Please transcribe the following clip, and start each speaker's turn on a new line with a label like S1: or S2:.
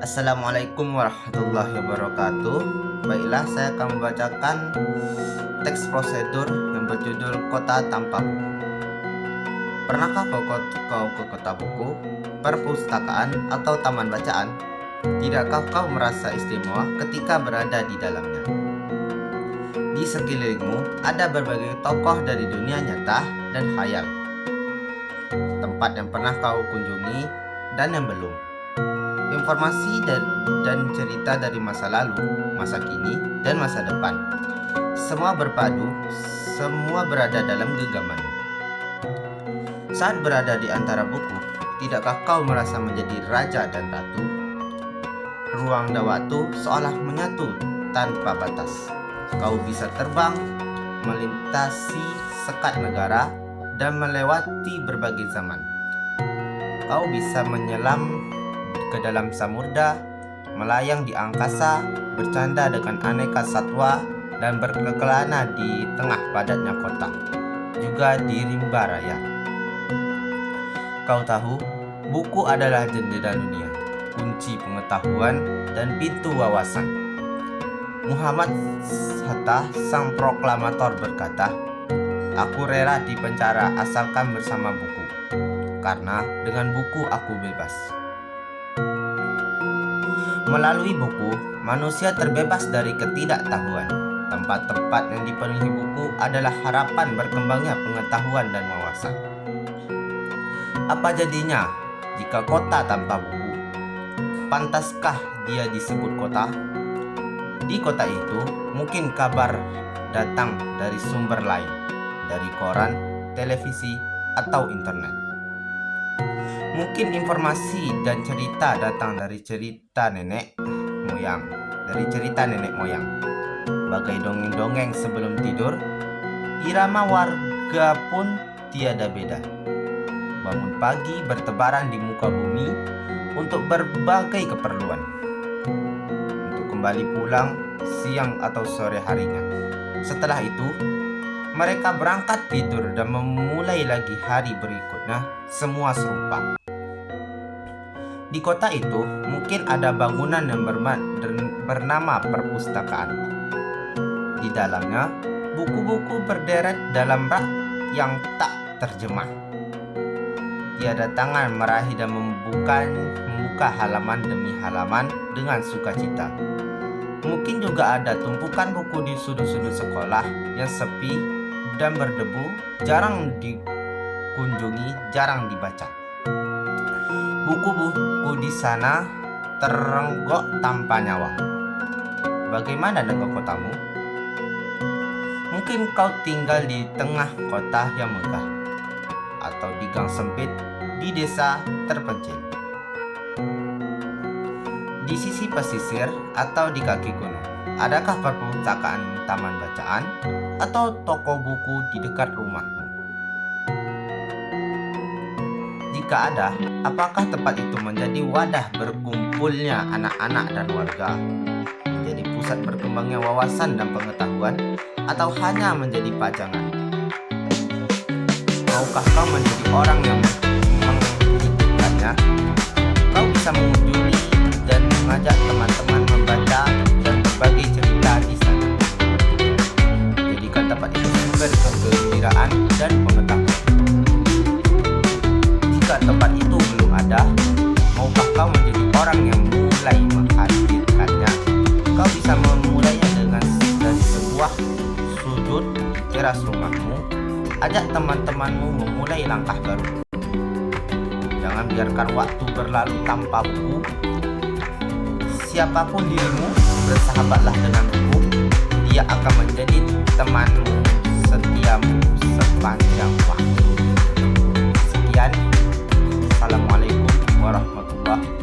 S1: Assalamualaikum warahmatullahi wabarakatuh. Baiklah, saya akan membacakan teks prosedur yang berjudul Kota Tanpa Buku. Pernahkah kau ke kota buku, perpustakaan, atau taman bacaan? Tidakkah kau merasa istimewa ketika berada di dalamnya? Di sekelilingmu ada berbagai tokoh dari dunia nyata dan khayal, tempat yang pernah kau kunjungi dan yang belum. Informasi dan cerita dari masa lalu, masa kini, dan masa depan. Semua berpadu, semua berada dalam genggamanmu. Saat berada di antara buku, tidakkah kau merasa menjadi raja dan ratu? Ruang dan waktu seolah menyatu tanpa batas. Kau bisa terbang, melintasi sekat negara, dan melewati berbagai zaman. Kau bisa menyelam ke dalam samudra, melayang di angkasa, bercanda dengan aneka satwa, dan berkelana di tengah padatnya kota, juga di rimba raya. Kau tahu, buku adalah jendela dunia, kunci pengetahuan, dan pintu wawasan. Muhammad Hatta, sang proklamator, berkata, "Aku rela dipenjara asalkan bersama buku, karena dengan buku aku bebas." Melalui buku, manusia terbebas dari ketidaktahuan. Tempat-tempat yang dipenuhi buku adalah harapan berkembangnya pengetahuan dan wawasan. Apa jadinya jika kota tanpa buku? Pantaskah dia disebut kota? Di kota itu, mungkin kabar datang dari sumber lain, dari koran, televisi, atau internet. Mungkin informasi dan cerita datang dari cerita nenek moyang, Bagai dongeng-dongeng sebelum tidur, irama warga pun tiada beda. Bangun pagi bertebaran di muka bumi untuk berbagai keperluan, untuk kembali pulang siang atau sore harinya. Setelah itu, mereka berangkat tidur dan memulai lagi hari berikutnya, semua serupa. Di kota itu mungkin ada bangunan yang bernama perpustakaan. Di dalamnya, buku-buku berderet dalam rak yang tak terjemah. Tiada tangan meraih dan membuka halaman demi halaman dengan sukacita. Mungkin juga ada tumpukan buku di sudut-sudut sekolah yang sepi dan berdebu, jarang dikunjungi, jarang dibaca. Buku-buku di sana terenggok tanpa nyawa. Bagaimana dengan kotamu? Mungkin kau tinggal di tengah kota yang megah, atau di gang sempit di desa terpencil, di sisi pesisir atau di kaki gunung. Adakah perpustakaan, taman bacaan, atau toko buku di dekat rumahmu? Jika ada, apakah tempat itu menjadi wadah berkumpulnya anak-anak dan warga, menjadi pusat berkembangnya wawasan dan pengetahuan, atau hanya menjadi pajangan? Maukah kau menjadi orang yang menghidupkannya? Kau bisa mengunjungi dan mengajak teman-teman membaca dan berbagi cerita di sana. Jadikan tempat itu sumber kegembiraan dan pengetahuan. Jika tempat itu belum ada, maukah kau menjadi orang yang mulai menghadirkannya? Kau bisa memulainya dari sebuah sudut teras rumahmu. Ajak teman-temanmu memulai langkah baru. Jangan biarkan waktu berlalu tanpa buku. Siapapun dirimu, bersahabatlah dengan buku. Dia akan menjadi temanmu setiamu sepanjang waktu. Sekian. Assalamualaikum warahmatullahi wabarakatuh.